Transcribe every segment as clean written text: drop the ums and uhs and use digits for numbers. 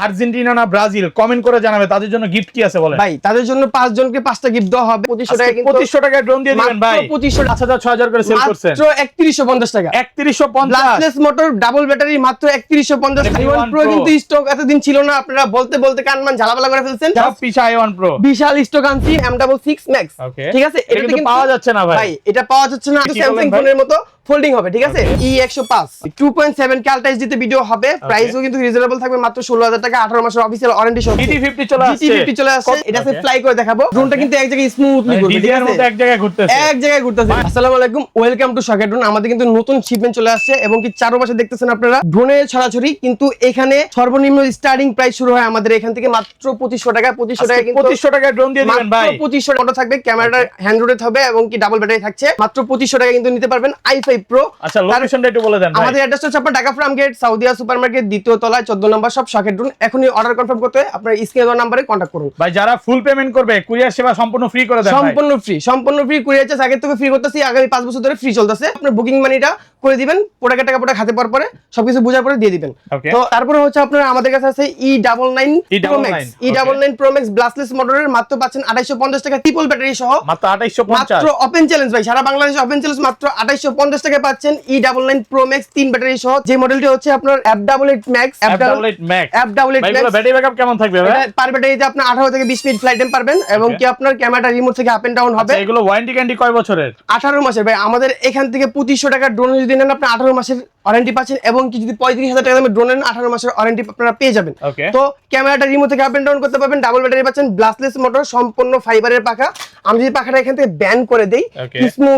Argentina না Brazil comment করে জানাবে তাদের জন্য গিফট কি আছে বলেন ভাই। তাদের জন্য 5 জনকে 5টা গিফট দেওয়া হবে। 2500 টাকা, কিন্তু 2500 টাকায় ড্রোন দিয়ে দিবেন ভাই। 2500 5000 6000 করে সেল করছেন, মাত্র 3150 টাকা। 3150 ব্লাস্টলেস মোটর ডাবল ব্যাটারি মাত্র 3150 টাকা। i1 Pro কিন্তু স্টক এতদিন ছিল না, আপনারা বলতে বলতে কানমান ঝালাপালা করে ফেলছেন। সব পিছে i1 Pro বিশাল স্টক আনছি M66 Max, ঠিক আছে? এটা কিন্তু পাওয়া যাচ্ছে না ভাই। এটা পাওয়া যাচ্ছে না, স্যামসাং ফোনের মতো ফোল্ডিং হবে, ঠিক আছে? E105 2.7 কে আলট্রা এইচডি তে ভিডিও হবে। প্রাইসও কিন্তু রিজনেবল থাকবে, মাত্র 16000 টাকা। 18 মাসের অফিশিয়াল ওয়ারেন্টি সহ GT50 চলে আসছে। GT50 চলে আসছে। এটা আছে ফ্লাই করে দেখাবো। ড্রোনটা কিন্তু এক জায়গায় স্মুথলি ঘুরবে, ঠিক আছে? এক জায়গায় ঘুরতেছে, এক জায়গায় ঘুরতেছে। আসসালামু আলাইকুম, ওয়েলকাম টু শকেট ড্রোন। আমাদের কিন্তু নতুন শিপমেন্ট চলে আসছে এবং কি চারো পাশে দেখতেছেন আপনারা ড্রোনের ছড়াছড়ি। কিন্তু এখানে সর্বনিম্ন স্টার্টিং প্রাইস শুরু হয় আমাদের এখান থেকে মাত্র 2500 টাকা। 2500 টাকা, কিন্তু 2500 টাকায় ড্রোন দিয়ে দিবেন ভাই। 2500 টাকা থাকবে, ক্যামেরাটা হ্যান্ড রোটেট হবে এবং কি ডাবল ব্যাটারি থাকছে। মাত্র 2500 টাকা কিন্তু নিতে পারবেন i5 Pro। আচ্ছা, লোকেশনটা একটু বলে দেন ভাই। আমাদের অ্যাড্রেসটা হচ্ছে আপনার ঢাকা ফার্ম গেট, সাউদিয়া সুপারমার্কেট, দ্বিতীয় তলায় 14 নম্বর শপ, শকেট ড্রোন। এখনই অর্ডার কনফার্ম করতে আপনার স্ক্রিনে দেওয়া নম্বরে কন্টাক্ট করুন ভাই। যারা ফুল পেমেন্ট করবে কুরিয়ার সেবা সম্পূর্ণ ফ্রি করে দেন ভাই। সম্পূর্ণ ফ্রি কুরিয়ার চার্জ আগে থেকে ফ্রি করতেছি, আগামী 5 বছর ধরে ফ্রি চলতেছে। আপনার বুকিং মানিটা করে দিবেন, প্রোডাক্টের টাকা প্রোডাক্ট হাতে পাওয়ার পরে সবকিছু বোঝার পরে দিয়ে দিবেন। তো তারপরে হচ্ছে আপনার আমাদের কাছে আছে E99 Pro Max। E99 Pro Max ব্লাস্টলেস মোটরের মাত্র পাচ্ছেন 2850 টাকা, ট্রিপল ব্যাটারি সহ মাত্র 2850। মাত্র ওপেন চ্যালেঞ্জ ভাই, সারা বাংলাদেশে ওপেন চ্যালেঞ্জ মাত্র 2850 টাকায় পাচ্ছেন E99 Pro Max 3 ব্যাটারি সহ। যে মডেলটি হচ্ছে আপনার F88 Max। ভাই ব্যাটারি ব্যাকআপ কেমন থাকবে ভাই? পার ব্যাটারিতে আপনি 18 থেকে 20 মিনিট ফ্লাইট টাইম পারবেন এবং কি আপনার ক্যামেরাটা রিমোট থেকে আপ এন্ড ডাউন হবে। এগুলো ওয়ারেন্টি গ্যারান্টি কয় বছরের? 18 মাসের ভাই। আমাদের এখান থেকে 2500 টাকার ড্রোন যদি নেন আপনি 18 মাসের ওয়ারেন্টি পাচ্ছেন এবং কি যদি 35000 টাকা দামের ড্রোন নেন 18 মাসের ওয়ারেন্টি আপনারা পেয়ে যাবেন। তো ক্যামেরাটা রিমোট থেকে আপ এন্ড ডাউন করতে পারবেন, ডাবল ব্যাটারি পাচ্ছেন, ব্লাস্টলেস মোটর, সম্পূর্ণ ফাইবারের পাখা। আমি যদি পাখাটা এখান থেকে ব্যান করে দেই,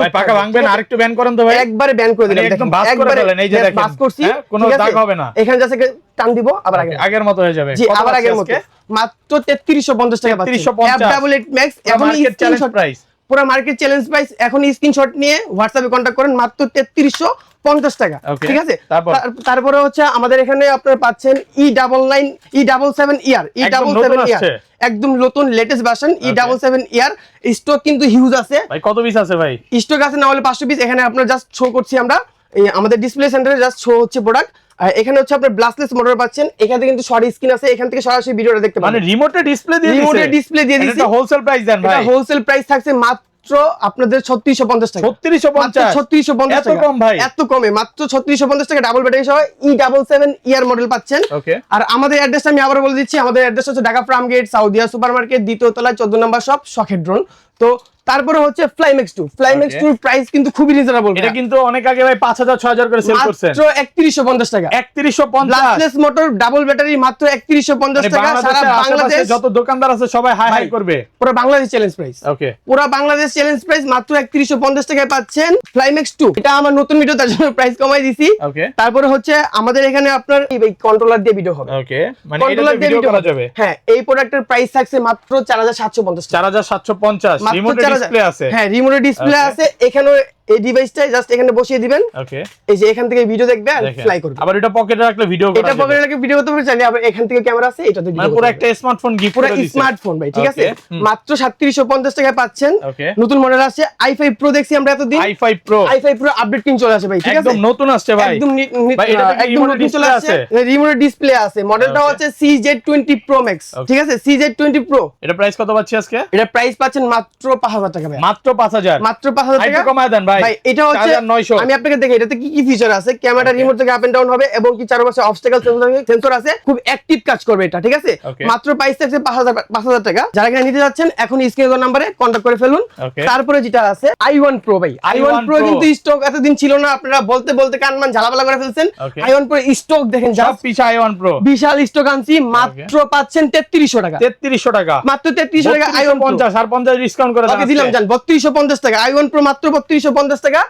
ভাই পাখা ভাঙবেন, আরেকটু ব্যান করেন তো ভাই। একবারে ব্যান করে দিলাম, একদম বাস করে ফেলেন। এই যে দেখেন বাস করছি, কোনো দাগ হবে না। এখানে জাস্ট টান দিব, আবার আগের মতো হয়ে যাবে। জি, আবার আগের মতো। মাত্র 3350 টাকা পাচ্ছেন F88 Max। এখন চ্যালেঞ্জ প্রাইস, পুরো মার্কেট চ্যালেঞ্জ প্রাইস। এখন স্ক্রিনশট নিয়ে হোয়াটসঅ্যাপে কন্টাক্ট করেন, মাত্র 3350 টাকা, ঠিক আছে? তারপরে হচ্ছে আমাদের এখানে আপনারা পাচ্ছেন E77 ER। একদম নতুন latest version E77 ER। Stock কিন্তু হিউজ আছে ভাই। কত পিস আছে ভাই? স্টক আছে না হলে 500 পিস। এখানে আপনারা জাস্ট শো করছি আমরা, আমাদের ডিসপ্লে সেন্টারে জাস্ট শো হচ্ছে প্রোডাক্ট। এখানে হচ্ছে আপনার ব্লাস্টলেস মোটর পাচ্ছেন। এখানে কিন্তু শর্ট স্ক্রিন আছে, এখান থেকে সরাসরি ভিডিওটা দেখতে পাবেন। মানে রিমোটে ডিসপ্লে দিয়ে দিয়েছে। এটা হোলসেল প্রাইস দেন ভাই। এটা হোলসেল প্রাইস থাকছে মাত্র আপনাদের 3650 টাকা। 3650 এত কম ভাই? এত কমে মাত্র 3650 টাকা ডাবল ব্যাটারি সহ E77 ER মডেল পাচ্ছেন। আর আমাদের অ্যাড্রেসটা আমি আবার বলে দিচ্ছি। আমাদের অ্যাড্রেস হচ্ছে ঢাকা ফার্ম গেট, সাউদিয়া সুপারমার্কেট, দ্বিতীয় তলায় 14 নম্বর শপ, শকেট ড্রোন। তো তারপরে হচ্ছে ফ্লাইম্যাক্স 2 প্রাইস কিন্তু খুবই রিজনেবল। এটা কিন্তু অনেক আগে ভাই 5000 6000 করে সেল করছেন, মাত্র 3150 টাকা। 3150 ব্লাস্টলেস মোটর ডাবল ব্যাটারি মাত্র 3150 টাকা। সারা বাংলাদেশ যত দোকানদার আছে সবাই হাই হাই করবে। পুরো বাংলাদেশ চ্যালেঞ্জ প্রাইস। পুরো বাংলাদেশ চ্যালেঞ্জ প্রাইস মাত্র 3150 টাকায় পাচ্ছেন ফ্লাইম্যাক্স 2। এটা আমার নতুন ভিডিও, তার জন্য প্রাইস কমাই দিছি। তারপরে হচ্ছে আমাদের এখানে আপনার এই কন্ট্রোলার দিয়ে ভিডিও হবে। মানে এটা ভিডিও করা যাবে। হ্যাঁ, এই প্রোডাক্টের প্রাইস থাকছে মাত্র 4750 টাকা। 4750 রিমোট ডিসপ্লে আছে। হ্যাঁ, রিমোট ডিসপ্লে আছে। এখানে এই ডিভাইসটা জাস্ট এখানে বসিয়ে দিবেন। এই যে এখান থেকে ভিডিও দেখবে আর ফ্লাই করবে। আবার এটা পকেটে রাখলে ভিডিও করা যাবে। এটা পকেটে রাখলে ভিডিও করতে পারবে, চাইলে আবার এখান থেকে ক্যামেরা আছে, এটাতে ভিডিও। মানে পুরো একটা স্মার্টফোন গিফট করে দিয়েছে। স্মার্টফোন ভাই, ঠিক আছে? মাত্র 3750 টাকায় পাচ্ছেন। নতুন মডেল আছে i5 Pro। দেখছি আমরা এতদিন i5 Pro আপডেট কিন চলে আসে ভাই, ঠিক আছে? একদম নতুন আসছে ভাই। একদম নতুন চলে আসছে। রিমোট ডিসপ্লে আছে। মডেলটা হচ্ছে CZ20 Pro Max, ঠিক আছে? CZ20 Pro। এটা প্রাইস কত পাচ্ছি আজকে? এটা প্রাইস পাচ্ছেন মাত্র 5000 টাকা ভাই। মাত্র 5000 টাকা কমায় দেন ভাই। এটা হচ্ছে আমি আপনাকে দেখি এটাতে কি কি ফিচার আছে। ক্যামেরা রিমোট থেকে আপ এন্ড ডাউন হবে এবং কি চারপাশে অবস্টাকল সেন্সর আছে, খুব অ্যাক্টিভ কাজ করবে এটা, ঠিক আছে? মাত্র প্রাইস থাকছে 5000 টাকা। যারা কিনা নিতে যাচ্ছেন এখন স্ক্রিনে দেওয়া নম্বরে কন্টাক্ট করে ফেলুন। তারপরে যেটা আছে i1 Pro ভাই। i1 Pro কিন্তু স্টক এতদিন ছিল না, আপনারা বলতে বলতে কানমান ঝালাপালা করে ফেলছেন। i1 Pro স্টক দেখেন, সব পিছে i1 Pro বিশাল স্টক আনছি। মাত্র পাচ্ছেন 3300 টাকা। 3300 টাকা, মাত্র 3300 টাকা i1 Pro। 50 আর 50 ডিসকাউন্ট করে দিলাম জান 3250 টাকা i1 Pro, মাত্র 3250 টাকা।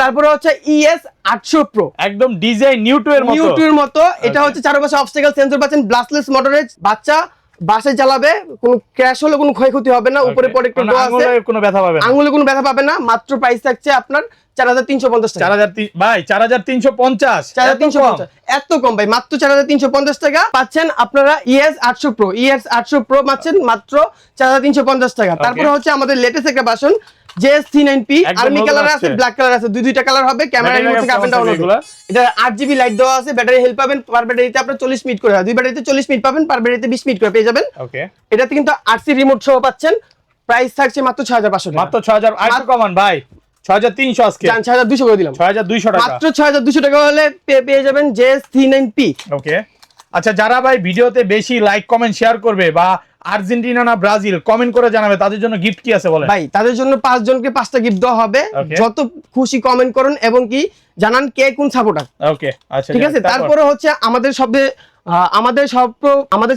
তারপরে হচ্ছে ES800 Pro, একদম ডিজাইন নিউ2 এর মতো। এটা হচ্ছে চারপাশে অবস্টাকল সেন্সর পাচ্ছেন, ব্লাস্টলেস মোটরের। বাচ্চা বাসায় চালাবে, কোনো ক্র্যাশ হলে কোনো ক্ষয়ক্ষতি হবে না। উপরে প্রোটেক্টর দেওয়া আছে, আঙুলে কোনো ব্যথা পাবে না। মাত্র প্রাইস থাকছে আপনার 4350 টাকা। ভাই 4350 এত কম ভাই? মাত্র 4350 টাকা পাচ্ছেন আপনারা ES800 Pro পাচ্ছেন মাত্র 4350 টাকা। তারপরে হচ্ছে আমাদের লেটেস্ট একটা ভার্সন JS39P একদম আর্মি নতুন কালার আছে, আসছে। ব্ল্যাক কালার আছে, দুইটা কালার হবে। ক্যামেরা ব্যাটারি রিমোট থেকে আপ এন্ড ডাউন হবে। এগুলা? এটা 8GB লাইট দেওয়া আছে, ব্যাটারি হেল্প পাবেন। পার ব্যাটারিতে আপনার 40 মিনিট করে হয়, দুই ব্যাটারিতে 40 মিনিট পাবেন, পার ব্যাটারিতে 20 মিনিট করে পেয়ে যাবেন। ওকে, এটাতে কিন্তু RC রিমোট সহ পাচ্ছেন। প্রাইস থাকছে মাত্র 6500 টাকা। মাত্র 6000। আর একটু কমান ভাই, 6300 আজকে, জান 6200 করে দিলাম। 6200 টাকা, মাত্র 6200 টাকা হলে পেয়ে যাবেন JS39P। ওকে। আচ্ছা, যারা ভাই ভিডিওতে বেশি লাইক কমেন্ট শেয়ার করবে বা আর্জেন্টিনা না ব্রাজিল কমেন্ট করে জানাবে, তাদের জন্য গিফট কি আছে বলেন? ভাই তাদের জন্য 5 জনকে 5টা গিফট দেওয়া হবে। Okay. যত খুশি কমেন্ট করুন এবং কি জানান কে কোন সাপোর্টার। ওকে, আচ্ছা ঠিক আছে। তারপরে হচ্ছে আমাদের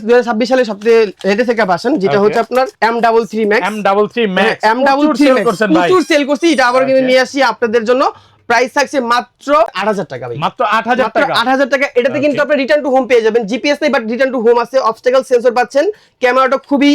2026 সালে সবচেয়ে লেটেস্ট একটা ভার্সন, যেটা Okay. হচ্ছে আপনার M33 Max। M33 Max M33 sell Max করছেন ভাই, প্রচুর সেল করছি, এটা আবার কিন্তু Okay. নিয়ে আসি আপনাদের জন্য। প্রাইস থাকছে মাত্র 8000 টাকা ভাই, মাত্র 8000 মাত্র টাকা। 8000 টাকা। এটাতে Okay. কিন্তু আপনি রিটার্ন টু হোম পেয়ে যাবেন। জিপিএস নেই বাট রিটার্ন টু হোম আছে, অবস্টাকল সেন্সর পাচ্ছেন, ক্যামেরাটা খুবই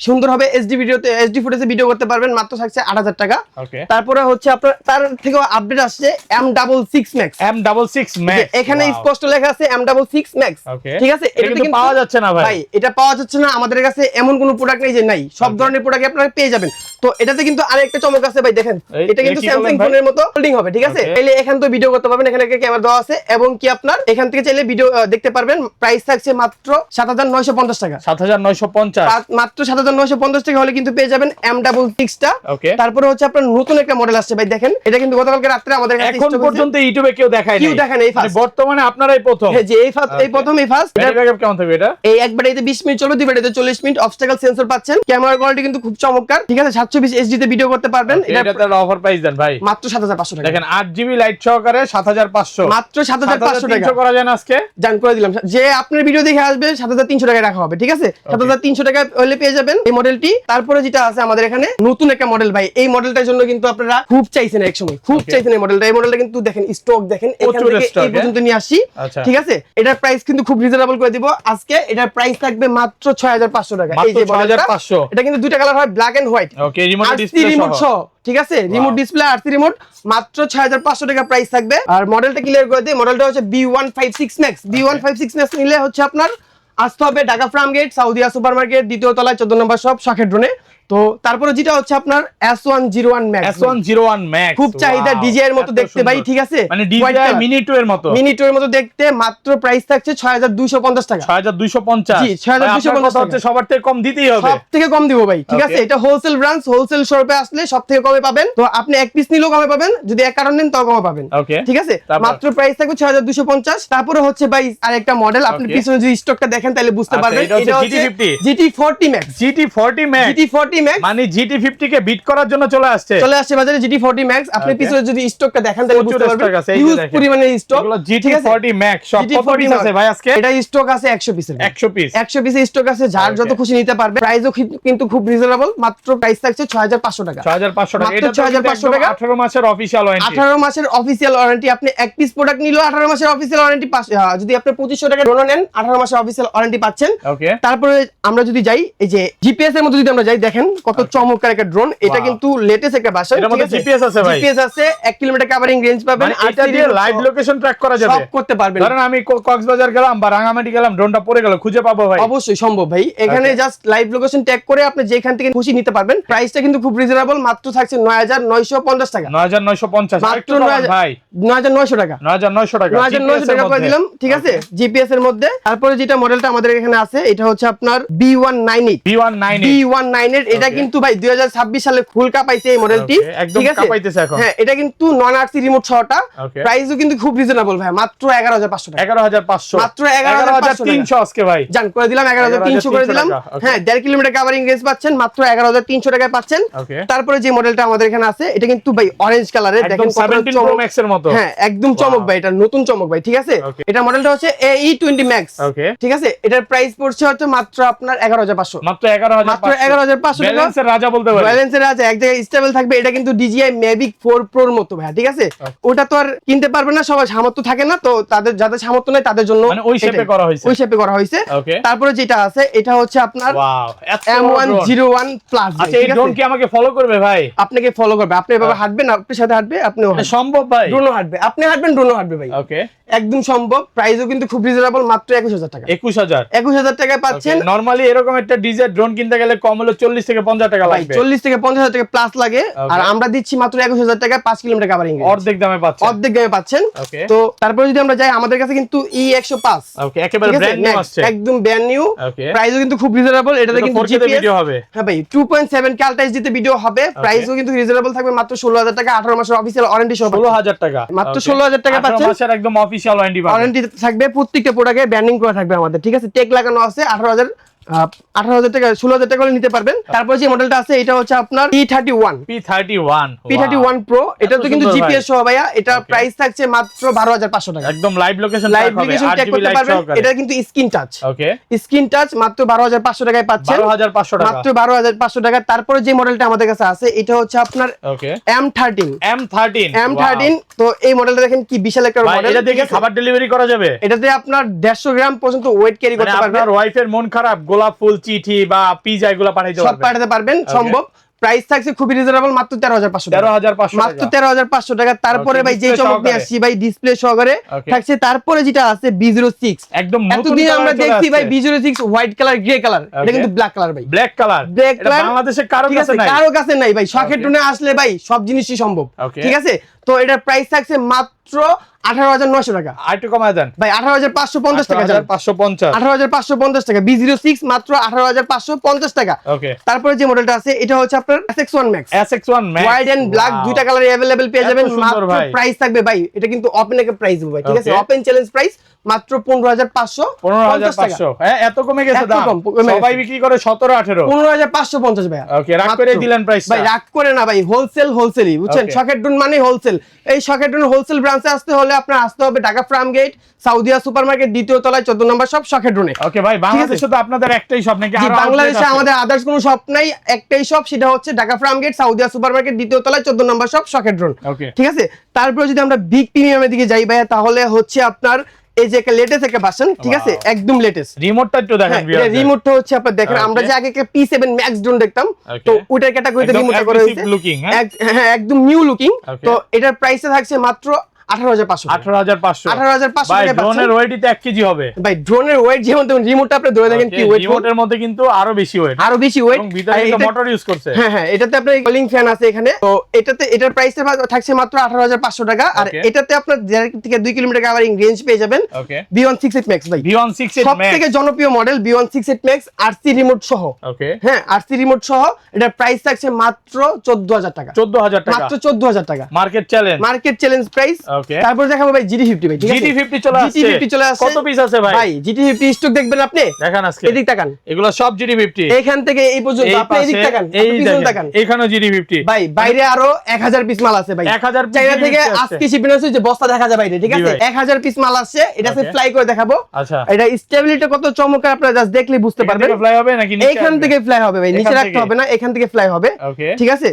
সুন্দর হবে, এইচডি ফুটেজে ভিডিও করতে পারবেন। মাত্র থাকছে 8000 টাকা। ওকে, তারপরে হচ্ছে আপনার তার থেকেও আপডেট আসছে M66 Max। M66 Max, এখানে Wow. স্পষ্ট লেখা আছে M66 Max। Okay. ঠিক আছে। এটা কিন্তু পাওয়া যাচ্ছে না ভাই। ভাই এটা পাওয়া যাচ্ছে না, আমাদের কাছে এমন কোনো প্রোডাক্ট নেই যে নাই, সব Okay. ধরনের প্রোডাক্ট আপনারা পেয়ে যাবেন। তো এটাতে কিন্তু আরেকটা চমক আছে ভাই, দেখেন এটা কিন্তু কি স্যামসাং বলেন ভাই? ফোনের মতো হোল্ডিং হবে। ঠিক আছে। Okay. তাহলে এখান তো ভিডিও করতে পারবেন, এখানে একটা ক্যামেরা দেওয়া আছে এবং কি আপনার এখান থেকে চাইলে ভিডিও দেখতে পারবেন। প্রাইস থাকছে মাত্র 7950 টাকা। 7950। মাত্র 7950 টাকা হলে কিন্তু পেয়ে যাবেন M66 টা। Okay. তারপরে হচ্ছে আপনার নতুন একটা মডেল আসছে ভাই, দেখেন এটা কিন্তু গতকালকে রাত্রে আমাদের কাছে এখন stock হয়েছে। পর্যন্ত ইউটিউবে কেউ দেখায় কেউ দেখায় নাই, এই মানে first। বর্তমানে আপনারাই প্রথম। হ্যাঁ, যে এই প্রথম এই ফার্স্ট। ব্যাটারি ব্যাকআপ কেমন থাকবে এটা? এই এক ব্যাটারিতে 20 মিনিট চলবে, দুই ব্যাটারিতে 40 মিনিট। অবস্টাকল সেন্সর পাচ্ছেন, ক্যামেরা কোয়ালিটি কিন্তু খুব চমৎকার। ঠিক আছে। 720 HD তে ভিডিও করতে পারবেন। এটা এটাতে অফার প্রাইস দেন ভাই, মাত্র 7500 টাকা। দেখেন 8GB লাইট সহকারে 7500, মাত্র 7500 টাকা। 7300 করা যায় না আজকে? জান করে দিলাম। যে আপনার ভিডিও দেখে আসবে 7300 টাকা রাখা হবে। ঠিক আছে। 7300 টাকা হলে পেয়ে যাবেন এই মডেলটি। তারপরে যেটা আছে আমাদের এখানে নতুন একটা মডেল ভাই, এই মডেলটার জন্য কিন্তু আপনারা খুব চাইছেন, এক সময় খুব চাইছেন এই মডেলটা। এই মডেলটা কিন্তু দেখেন স্টক দেখেন এখান প্রচুর থেকে stock, এই পর্যন্ত নিয়ে আসি। আচ্ছা। ঠিক আছে। এটার প্রাইস কিন্তু খুব রিজনেবল করে দিব আজকে। এটার প্রাইস থাকবে মাত্র 6500 টাকা। এই মাত্র যে মডেলটা, 6500। এটা কিন্তু দুইটা কালার হয়, black and white. Okay, remote RC display remote সহ। ঠিক আছে। রিমোট ডিসপ্লে RC রিমোট, মাত্র 6500 টাকা প্রাইস থাকবে। আর মডেলটা ক্লিয়ার করে দিই, মডেলটা হচ্ছে B156 Max। B156 Max নিলে হচ্ছে আপনার আসতে হবে Dhaka Farmgate, Saudia super market, দ্বিতীয় তলায় 14 নম্বর শপ, শাকের ড্রোনে। তো তারপরে যেটা হচ্ছে আপনার S101 Max। S101 Max খুব চাহিদা, Wow, DJI এর মতো এত দেখতে ভাই। সুন্দর। ঠিক আছে। মানে White DJI color। মিনি 2 এর মতো, মিনি 2 এর মতো দেখতে। মাত্র প্রাইস থাকছে 6250 টাকা। 6250। জি, 6250 কথা হচ্ছে সবার থেকে কম দিতেই হবে। সব থেকে কম দিব ভাই। ঠিক আছে। Okay. এটা হোলসেল ব্রাঞ্চ, হোলসেল শপে আসলে সব থেকে কমে পাবেন। তো আপনি এক পিস নিলেও কমে পাবেন, যদি এক কারণ নেন তাও কমে পাবেন। ওকে, ঠিক আছে। তারপর? মাত্র প্রাইস থাকবে 6250। তারপরে হচ্ছে ভাই আরেকটা মডেল, আপনি Okay. পিছনে যদি স্টকটা দেখেন তাহলে বুঝতে আচ্ছা, পারবেন। এটা হচ্ছে এটা হচ্ছে GT50 GT40 Max। GT40 Max, GT40 Max মানে GT50 কে বিট করার জন্য চলে আসছে। চলে আসছে বাজারে GT40 Max। আপনি Okay. পিছনে যদি স্টকটা দেখেন তাহলে প্রচুর বুঝতে পারবেন stock আছে, এই যে হিউজ দেখেন। পরিমাণে স্টক। এগুলো GT40 Max সব কত GT40 পিস আছে ভাই আজকে? এটা স্টক আছে 100 পিসের। 100 পিস। 100 পিসের স্টক আছে, যার Okay. যত খুশি নিতে পারবে। প্রাইসও কিন্তু খুব রিজনেবল, মাত্র প্রাইস থাকছে 6500 টাকা। 6500 টাকা। মাত্র এটা 6500 টাকা। 18 মাসের অফিশিয়াল ওয়ারেন্টি। 18 মাসের অফিসিয়াল ওয়ারেন্টি। আপনি এক পিস প্রোডাক্ট নিলেও 18 মাসের অফিসিয়াল ওয়ারেন্টি। যদি আপনি 2500 টাকা ড্রোন নেন 18 মাসের অফিসিয়াল ওয়ারেন্টি পাচ্ছেন। ওকে, তারপরে আমরা যদি যাই, এই যে জিপিএস এর মধ্যে যদি আমরা যাই, দেখেন কত চমৎকার একটা ড্রোন। এটা Wow. কিন্তু লেটেস্ট একটা ভার্সন। এটার মধ্যে GPS আছে ভাই? জিপিএস আছে, 1 কিলোমিটার কভারিং রেঞ্জ পাবেন। মানে এটা দিয়ে লাইভ লোকেশন ট্র্যাক করা যাবে, সব করতে পারবেন। ধরেন আমি কক্সবাজার গেলাম বা রাঙামাটি গেলাম, ড্রোনটা পড়ে গেল, খুঁজে পাবো ভাই? অবশ্যই সম্ভব ভাই। এখানে Okay. Just live location tag করে আপনি যেখান থেকে খুশি নিতে পারবেন। প্রাইসটা কিন্তু খুব রিজনেবল, মাত্র থাকছে 9950 টাকা। 9950। মাত্র একটু কমান ভাই, 9900 টাকা। 9900 টাকা। 9900 টাকা করে দিলাম। ঠিক আছে। জিপিএস এর মধ্যে। তারপরে যেটা মডেলটা আমাদের এখানে আছে, এটা হচ্ছে আপনার B198। B198 এটা Okay. কিন্তু ভাই 2026 সালে ফুল কাপাইছে এই মডেলটি। Okay, একদম ঠিক আছে। কাঁপাইতেছে এখন। হ্যাঁ, এটা কিন্তু নন আরসি রিমোট সহটা। Okay. প্রাইসও কিন্তু খুব রিজনেবল ভাই, মাত্র 11500 টাকা। 11500। মাত্র 11300 আজকে ভাই জান করে দিলাম, 11300 করে দিলাম। টাকা, okay. হ্যাঁ, 1.5 কিলোমিটার কভারিং রেঞ্জ পাচ্ছেন, মাত্র 11300 টাকায় পাচ্ছেন। Okay. তারপরে যে মডেলটা আমাদের এখানে আছে, এটা কিন্তু ভাই অরেঞ্জ কালারের, একদম দেখেন কত 17 Pro চমক। Max এর মতো। হ্যাঁ, একদম চমক ভাই, এটা নতুন চমক ভাই। ঠিক আছে। Okay. এটা মডেলটা হচ্ছে AE20 Max। Okay. ঠিক আছে। এটার প্রাইস পড়ছে হচ্ছে মাত্র আপনার 11500। মাত্র 11500। মাত্র 11500 টাকা। ব্যালেন্সের রাজা বলতে পারি। ব্যালেন্সের আছে, এক জায়গায় স্টেবল থাকবে। এটা কিন্তু DJI Mavic 4 Pro এর মতো ভাই। ঠিক আছে। ওটা তো আর কিনতে পারবে না, সবার সামর্থ্য থাকে না। তো যাদের সামর্থ্য নেই তাদের জন্য মানে ওই শেপে করা হয়েছে। ওই শেপে করা হয়েছে। Okay. তারপরে যেটা আছে, এটা হচ্ছে আপনার ওয়াও, এত বড় drone। M101 Plus। আচ্ছা, এই ড্রোন কি আমাকে ফলো করবে ভাই? আপনাকে ফলো করবে, আপনি এভাবে হাঁটবেন, আপনার সাথে হাঁটবে, আপনিও এটা সম্ভব ভাই? ড্রোনও হাঁটবে, আপনি হাঁটবেন, ড্রোনও হাঁটবে ভাই। ওকে, একদম সম্ভব। প্রাইসও কিন্তু খুব রিজনেবল, মাত্র 21000 টাকা। 21000। 21000 টাকায় পাচ্ছেন। নরমালি এরকম একটা ডিজে ড্রোন কিনতে গেলে কম হলো 40 থেকে থেকে 50 টাকা ভাই লাগবে। 40 থেকে 50,000 টাকা প্লাস লাগে, আর আমরা দিচ্ছি মাত্র 21,000 টাকা 5 কিলোমিটার কভারিং রেঞ্জ, অর্ধেক দামে পাচ্ছেন। অর্ধেক দামে পাচ্ছেন। ওকে, তো তারপরে যদি আমরা যাই, আমাদের কাছে কিন্তু E105 ওকে একেবারে ব্র্যান্ড নিউ আসছে, একদম ব্র্যান্ড নিউ, ওকে প্রাইসও কিন্তু খুব রিজনেবল। এটাতে কিন্তু 4K তে জিপিএস ভিডিও হবে। হ্যাঁ ভাই 2.7 কে আলট্রা এইচডি তে ভিডিও হবে, প্রাইসও কিন্তু রিজনেবল থাকবে, মাত্র 16,000 টাকা, 18 মাসের অফিশিয়াল ওয়ারেন্টি সহ 16,000 টাকা, মাত্র 16,000 টাকা পাচ্ছেন। 18 মাসের একদম অফিশিয়াল ওয়ারেন্টি পাবেন। ওয়ারেন্টি থাকবে, প্রত্যেকটা প্রোডাক্টে ব্র্যান্ডিং করা থাকবে আমাদের, ঠিক আছে। টেক লাগানো আছে, 18,000 টাকা 16,000 টাকা হলে নিতে পারবেন। তারপর যে মডেলটা আছে এটা হচ্ছে আপনার P31 P31 Pro, এটা তো কিন্তু সুন্দর জিপিএস ভাই। সহ ভাইয়া, এটা Okay. প্রাইস থাকছে মাত্র 12,500 টাকা, একদম live location live location tag করতে পারবেন। এটা কিন্তু স্ক্রিন টাচ, ওকে স্ক্রিন টাচ মাত্র 12,500 টাকায় পাচ্ছেন, 12,500 টাকা, মাত্র 12,500 টাকা। তারপরে যে মডেলটা আমাদের কাছে আছে এটা হচ্ছে আপনার ওকে M13। তো এই মডেলটা দেখেন কি বিশাল একটা ভাই, মডেল, এটা দেখে খাবার ডেলিভারি করা যাবে। এটাতে আপনার 150 গ্রাম পর্যন্ত ওয়েট ক্যারি মানে করতে পারবেন, আপনার ওয়াইফের মন খারাপ, গোলাপ ফুল, চিঠি বা পিজা এগুলো পাঠাইতে সব পারবেন, পাঠাতে পারবেন, সম্ভব। প্রাইস থাকছে খুবই রিজনেবল, মাত্র 13,500 টাকা, 13,500 মাত্র 13,500 টাকা। তারপরে ভাই যে চমক নিয়ে আসছি ভাই, ডিসপ্লে সহকারে Okay. থাকছে। তারপরে যেটা আছে B06, একদম নতুন এতদিন আমরা colour চলে দেখছি ভাই আসছে। B06 white colour, grey colour, এটা Okay. কিন্তু ব্ল্যাক কালার ভাই, ব্ল্যাক কালার, ব্ল্যাক এটা কালার বাংলাদেশে কারো ঠিক কাছে আছে, নাই। কারো কাছে নাই ভাই। শখের Okay. টুনে আসলে ভাই সব জিনিসই সম্ভব, Okay. ঠিক আছে। তো এটার প্রাইস থাকছে মাত্র 18,900 টাকা, আরেকটু কমায় দেন ভাই 18,550 টাকা, 18,550 18,550 টাকা। B06 মাত্র 18,550 টাকা। ওকে। তারপরে যে মডেলটা আছে এটা হচ্ছে আপনার SX1 Max, SX1 Max white and black Wow. দুইটা কালারে अवेलेबल পেয়ে এত যাবেন। সুন্দর মাত্র ভাই। প্রাইস থাকবে ভাই, এটা কিন্তু ওপেন এর প্রাইস ভাই, ঠিক আছে, Okay. ওপেন চ্যালেঞ্জ প্রাইস মাত্র 15,550 টাকা। 15,500 হ্যাঁ, এত কমে গেছে এত দাম। কম, কমে সবাই গেছে। বিক্রি করে 17-18। 15,550 ভাই। ওকে, রাগ করে দিলেন প্রাইসটা। ভাই রাগ করে না ভাই, হোলসেলই বুঝছেন। Okay. শখের ডুন মানে হোলসেল। এই শখের ডুন হোলসেল ব্রাঞ্চে আসতে হলে আপনার আসতে হবে ঢাকা ফার্ম গেট, সাউদিয়া সুপারমার্কেট, দ্বিতীয় তলায় 14 নম্বর শপ, শখের ডুনে। ওকে ভাই, বাংলাদেশে তো আপনাদের একটাই শপ নাকি? জি, আরো বাংলাদেশে outlet আছে? আমাদের আদার্স কোনো শপ নাই, একটাই শপ, সেটা হচ্ছে ঢাকা ফার্ম গেট, সাউদিয়া সুপারমার্কেট, দ্বিতীয় তলায় 14 নম্বর শপ, শখের ড্রোন। ওকে। ঠিক আছে। তারপরে যদি আমরা বিগ প্রিমিয়ামের দিকে যাই ভাইয়া, তাহলে হচ্ছে আপনার এই যে একটা লেটেস্ট একটা ভার্সন, ঠিক আছে, Wow. একদম লেটেস্ট। রিমোটটা একটু দেখেন ভিউয়ারদের। রিমোটটা হচ্ছে আপনার দেখেন, আমরা যে আগে P7 Max ড্রোন দেখতাম, Okay. তো ওইটার ক্যাটাগরিতে একদম রিমোটটা করা aggressive হয়েছে, looking, হ্যাঁ? হ্যাঁ একদম নিউ লুকিং। Okay. তো এটার প্রাইসে থাকছে মাত্র 18,500 18,500 18,500 ভাই, টাকা ড্রোনের ওয়েটই 1 কেজি হবে ভাই। ড্রোনের ওয়েট যেমন তেমন, রিমোটটা আপনি ধরে দেখেন কি ওয়েট, রিমোটের মধ্যে কিন্তু আরো বেশি ওয়েট, আরো বেশি ওয়েট, এবং ভিতরে কিন্তু মোটর ইউজ করছে। হ্যাঁ, এটাতে আপনার কলিং ফ্যান আছে এখানে। তো এটার প্রাইসটা থাকছে মাত্র 18,500 টাকা। আর Okay. এটাতে আপনার 1.5 থেকে 2 কিলোমিটার কভারিং রেঞ্জ পেয়ে যাবেন। ওকে, B168 Max ভাই, B168 Max সবথেকে জনপ্রিয় model B168 Max, RC remote সহ। ওকে, হ্যাঁ, RC রিমোট সহ এটার প্রাইস থাকছে মাত্র 14,000 টাকা, 14,000 টাকা, মাত্র 14,000 টাকা, market challenge. Market challenge price. Okay, তারপর দেখাবো ভাই GT50 ভাই, ঠিক আছে, GT50 চলে আসছে। GT50 চলে আসছে। কত পিস আছে ভাই? ভাই GT50 স্টক দেখবেন আপনি, দেখান আজকে, এদিক তাকান, এগুলো সব GT50, এখান থেকে এই পর্যন্ত, এই আপনি এদিক পাশে, তাকান, এই আপনি পিছন দেখেন, তাকান এখানেও GT50 ভাই। বাইরে আরো 1000 পিস মাল আছে ভাই, 1000 পিস চাইনা থেকে GT50 আজকে শিপিং আছে, যে বস্তা দেখা যায় বাইরে, ঠিক জি আছে, ভাই। 1000 পিস মাল আসছে। এটা Okay. ফ্লাই করে দেখাবো। আচ্ছা, এটা স্টেবিলিটি কত চমৎকার আপনারা জাস্ট দেখলে বুঝতে এখান পারবেন। থেকে ফ্লাই হবে নাকি নিচে এখান আসবে? থেকে ফ্লাই হবে ভাই, নিচে এখান রাখতে থেকে? হবে না, এখান থেকে ফ্লাই হবে, ওকে, ঠিক আছে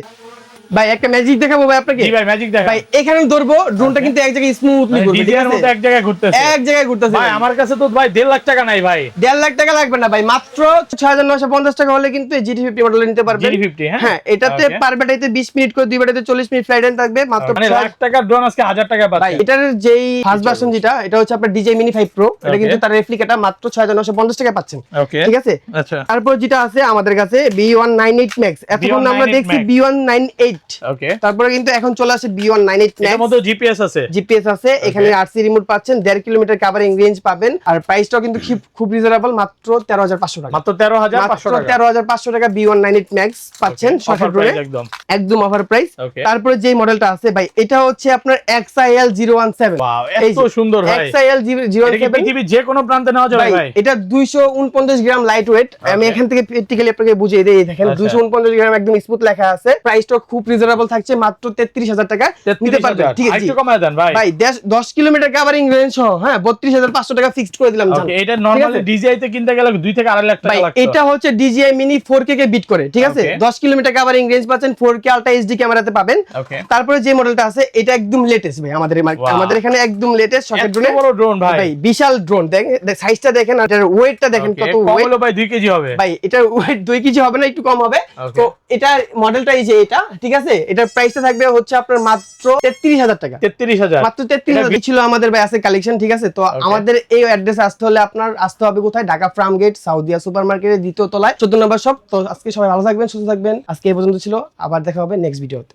ভাই। একটা ম্যাজিক দেখাবো ভাই আপনাকে। জি ভাই, ম্যাজিক দেখান। ভাই এখানে ধরবো, ড্রোনটা কিন্তু এক জায়গায় স্মুথলি ঘুরবে, ঠিক ডিজাইনের আছে, মধ্যে এক জায়গায় ঘুরতেছে। এক জায়গায় ঘুরতেছে ভাই ভাই। আমার কাছে তো ভাই 1.5 লাখ টাকা নাই ভাই। 1.5 লাখ টাকা লাগবে না ভাই, মাত্র 6,950 টাকা হলে কিন্তু এই GT50 মডেল নিতে পারবেন। GT50, হ্যাঁ? হ্যাঁ, এটাতে Okay. পার ব্যাটারিতে 20 মিনিট করে, 2 ব্যাটারিতে 40 মিনিট ফ্লাইট টাইম থাকবে, মাত্র মানে লাখ টাকার ড্রোন আজকে 1000 টাকা ভাই। পাচ্ছে। এটার যেই ফার্স্ট ভার্সন যেটা, এটা হচ্ছে আপনার DJI Mini 5 Pro, এটা Okay. কিন্তু তার রেপ্লিকাটা মাত্র 6,950 টাকা পাচ্ছেন, ওকে, ঠিক আছে। আচ্ছা, তারপর যেটা আছে আমাদের কাছে B198 Max, এতক্ষণ আমরা B198 দেখছি Max। B198, ওকে, তারপরে কিন্তু এখন চলে আসে B198 এর Max, মধ্যে জিপিএস আছে। জিপিএস আছে এখানে, RC রিমোট পাচ্ছেন, 1.5 কিলোমিটার কভারিং রেঞ্জ পাবেন। আর প্রাইসটাও কিন্তু খুব রিজনেবল, মাত্র 13,500 টাকা, মাত্র 13,500 টাকা। 13,500 টাকা B198 Max পাচ্ছেন অফার শখের ড্রোনে, প্রাইস একদম। একদম অফার প্রাইস। Okay. তারপরে যে মডেলটা আছে ভাই, এটা হচ্ছে আপনার XIL 017। ওয়াও, এই এত যে, সুন্দর ভাই। XIL এটা কি 017 পৃথিবীর যে কোনো প্রান্তে নেওয়া যাবে ভাই, ভাই? এটা 249 গ্রাম লাইট ওয়েট। আমি Okay. এখান থেকে প্র্যাকটিক্যালি আপনাকে বুঝিয়ে দিই, দেখেন আচ্ছা। 249 গ্রাম একদম স্মুথ লেখা আছে। প্রাইসটা খুব রিজনেবল থাকছে, মাত্র 33,000 টাকা নিতে পারবেন, 33,000 ঠিক আছে। একটু কমায় দেন ভাই। ভাই 10 কিলোমিটার কভারিং রেঞ্জ সহ, হ্যাঁ 32,500 টাকা ফিক্সড করে দিলাম জান। ওকে, এটা নরমালি ডিজিআই তে কিনতে গেলে 2 থেকে 2.5 লাখ টাকা ভাই লাগতো। এটা হচ্ছে DJI Mini 4K কে বিট করে, ঠিক আছে। Okay. 10 কিলোমিটার কভারিং রেঞ্জ পাচ্ছেন, 4K 4K আলট্রা এইচডি ক্যামেরাতে পাবেন। ওকে, তারপরে যে মডেলটা আছে এটা একদম লেটেস্ট ভাই, আমাদের এখানে একদম লেটেস্ট শকের ড্রোন। বড় ড্রোন ভাই, বিশাল ড্রোন। দেখেন সাইজটা দেখেন আর এটার ওয়েটটা দেখেন কত ওয়েট ভাই 2 কেজি হবে ভাই। এটার ওয়েট 2 কেজি হবে না, একটু কম হবে। তো এটার মডেলটা এই যে এটা, ঠিক আছে, এটার প্রাইসটা থাকবে হচ্ছে আপনার মাত্র 33000 টাকা। 33000 মাত্র 33000 ছিল আমাদের ভাই আছে কালেকশন, ঠিক আছে। তো আমাদের এই অ্যাড্রেসে আসতে হলে আপনার আসতে হবে কোথায়? ঢাকা ফার্ম গেট সাউদিয়া সুপারমার্কেটের 2য় তলায় 14 নম্বর শপ। তো আজকে সবাই ভালো থাকবেন, সুস্থ থাকবেন। আজকে এই পর্যন্ত ছিল, আবার দেখা হবে নেক্সট ভিডিওতে।